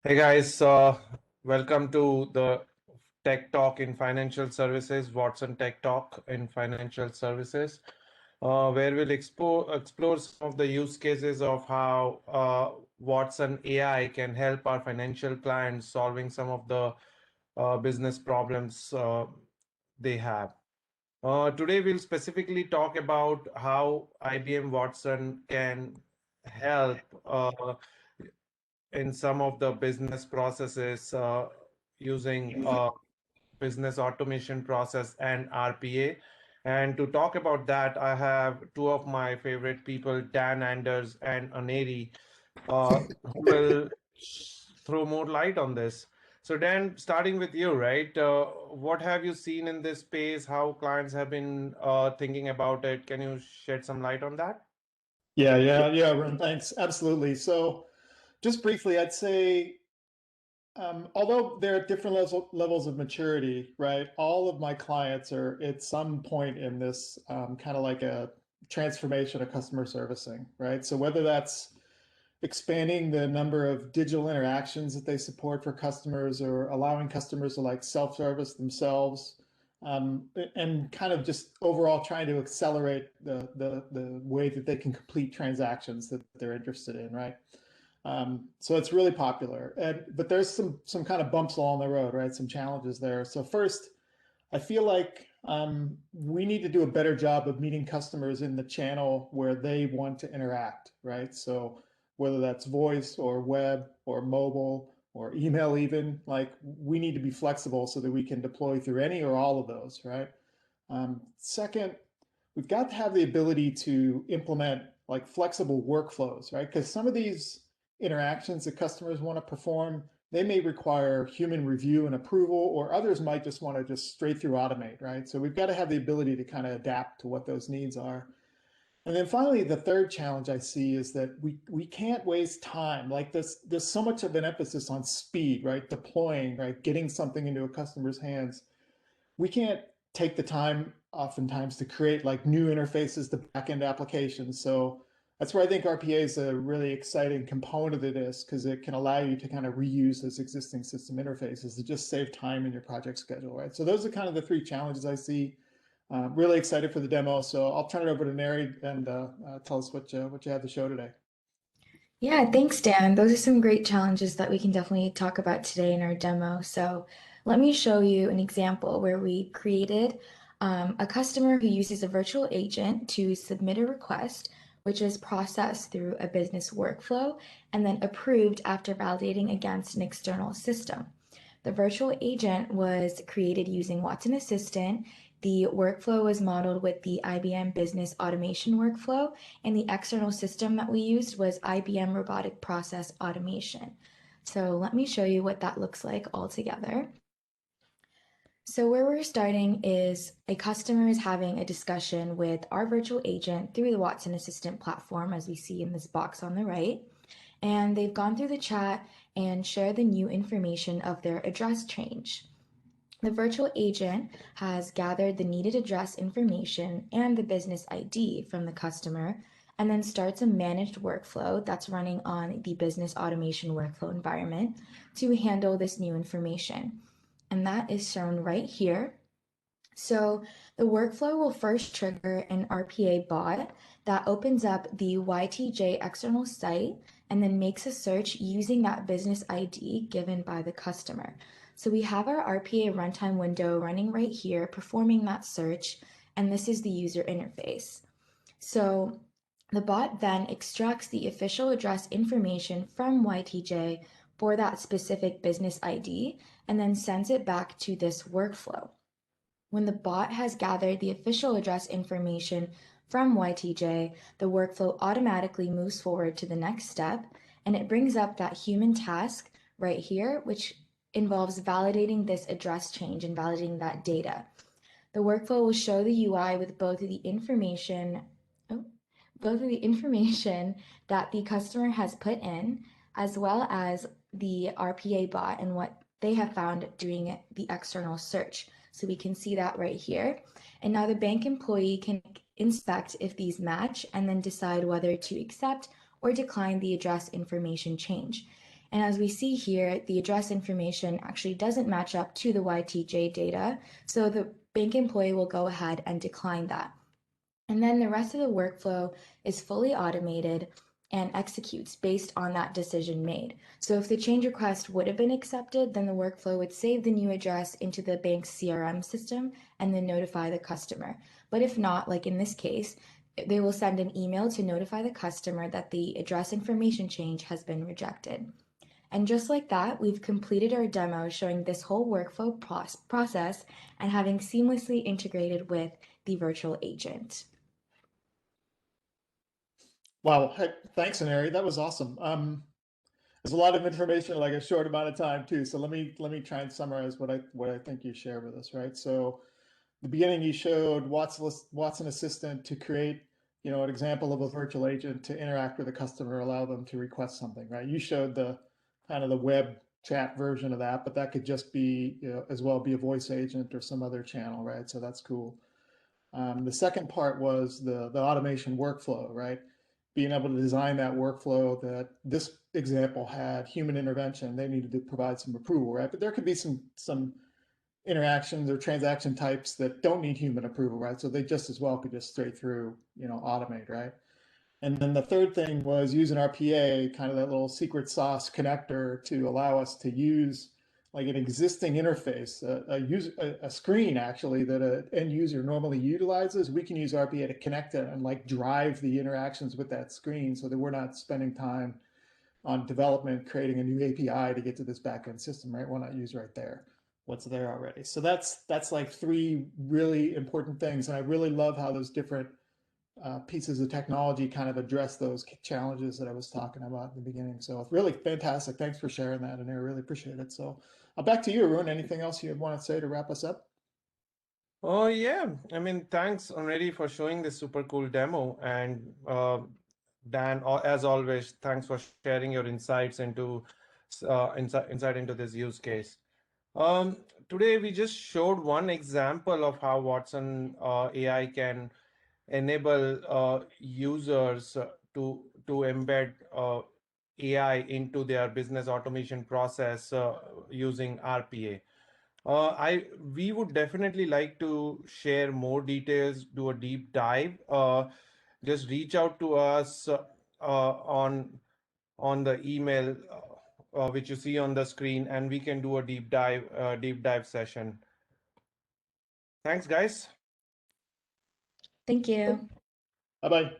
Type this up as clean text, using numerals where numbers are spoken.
Hey guys, welcome to the Tech Talk in Financial Services, Watson Tech Talk in Financial Services, where we'll explore some of the use cases of how Watson AI can help our financial clients solving some of the business problems they have. Today, we'll specifically talk about how IBM Watson can help in some of the business processes using business automation process and RPA. And to talk about that, I have two of my favorite people, Dan Anders and Aneri, who will throw more light on this. So Dan, starting with you, right? What have you seen in this space? How clients have been thinking about it? Can you shed some light on that? Yeah, Arun, thanks. Absolutely. So, just briefly, I'd say, although there are different levels of maturity, right? All of my clients are at some point in this kind of like a transformation of customer servicing, right? So, whether that's expanding the number of digital interactions that they support for customers or allowing customers to like self-service themselves, and kind of just overall trying to accelerate the way that they can complete transactions that they're interested in, right? So it's really popular, but there's some kind of bumps along the road, right? Some challenges there. So first, I feel like we need to do a better job of meeting customers in the channel where they want to interact, right? So whether that's voice or web or mobile or email even, like we need to be flexible so that we can deploy through any or all of those, right? Second, we've got to have the ability to implement like flexible workflows, right? Because some of these interactions that customers want to perform, they may require human review and approval, or others might just want to just straight through automate, right? So we've got to have the ability to kind of adapt to what those needs are. And then finally, the third challenge I see is that we can't waste time. Like this, there's so much of an emphasis on speed, right? Deploying, right? Getting something into a customer's hands. We can't take the time oftentimes to create like new interfaces to backend applications. So that's where I think RPA is a really exciting component of this because it can allow you to kind of reuse those existing system interfaces to just save time in your project schedule, right? So those are kind of the three challenges I see. Really excited for the demo. So I'll turn it over to Neri and tell us what you had to show today. Yeah, thanks, Dan. Those are some great challenges that we can definitely talk about today in our demo. So let me show you an example where we created a customer who uses a virtual agent to submit a request, which is processed through a business workflow and then approved after validating against an external system. The virtual agent was created using Watson Assistant. The workflow was modeled with the IBM Business Automation workflow, and the external system that we used was IBM Robotic Process Automation. So let me show you what that looks like all together. So where we're starting is a customer is having a discussion with our virtual agent through the Watson Assistant platform, as we see in this box on the right. And they've gone through the chat and shared the new information of their address change. The virtual agent has gathered the needed address information and the business ID from the customer and then starts a managed workflow that's running on the business automation workflow environment to handle this new information. And that is shown right here. So the workflow will first trigger an RPA bot that opens up the YTJ external site and then makes a search using that business ID given by the customer. So we have our RPA runtime window running right here, performing that search, and this is the user interface. So the bot then extracts the official address information from YTJ for that specific business ID and then sends it back to this workflow. When the bot has gathered the official address information from YTJ, the workflow automatically moves forward to the next step, and it brings up that human task right here, which involves validating this address change and validating that data. The workflow will show the UI with both of the information that the customer has put in, as well as the RPA bot and what they have found doing the external search. So we can see that right here. And now the bank employee can inspect if these match and then decide whether to accept or decline the address information change. And as we see here, the address information actually doesn't match up to the YTJ data. So the bank employee will go ahead and decline that. And then the rest of the workflow is fully automated and executes based on that decision made. So if the change request would have been accepted, then the workflow would save the new address into the bank's CRM system and then notify the customer. But if not, like in this case, they will send an email to notify the customer that the address information change has been rejected. And just like that, we've completed our demo showing this whole workflow process and having seamlessly integrated with the virtual agent. Wow, thanks, Aneri. That was awesome. There's a lot of information in like a short amount of time too. So let me try and summarize what I think you shared with us, right? So the beginning you showed Watson Assistant to create, an example of a virtual agent to interact with a customer, allow them to request something, right? You showed the kind of the web chat version of that, but that could just be, as well be a voice agent or some other channel, right? So that's cool. The second part was the automation workflow, right? Being able to design that workflow that this example had human intervention. They needed to provide some approval, right? But there could be some interactions or transaction types that don't need human approval, right? So they just as well could just straight through, automate, right? And then the third thing was using RPA, kind of that little secret sauce connector to allow us to use like an existing interface, a screen actually that an end user normally utilizes. We can use RPA to connect it and like drive the interactions with that screen so that we're not spending time on development, creating a new API to get to this backend system, right? Why not use right there what's there already? So that's like three really important things. And I really love how those different pieces of technology kind of address those challenges that I was talking about in the beginning. So it's really fantastic. Thanks for sharing that, and I really appreciate it. So back to you, Arun. Anything else you want to say to wrap us up? Oh yeah, I mean, thanks already for showing this super cool demo, and Dan, as always, thanks for sharing your insights into insight into this use case. Today we just showed one example of how Watson AI can enable users to embed AI into their business automation process using RPA. We would definitely like to share more details, do a deep dive. Just reach out to us on the email which you see on the screen, and we can do a deep dive session. Thanks, guys. Thank you. Bye bye.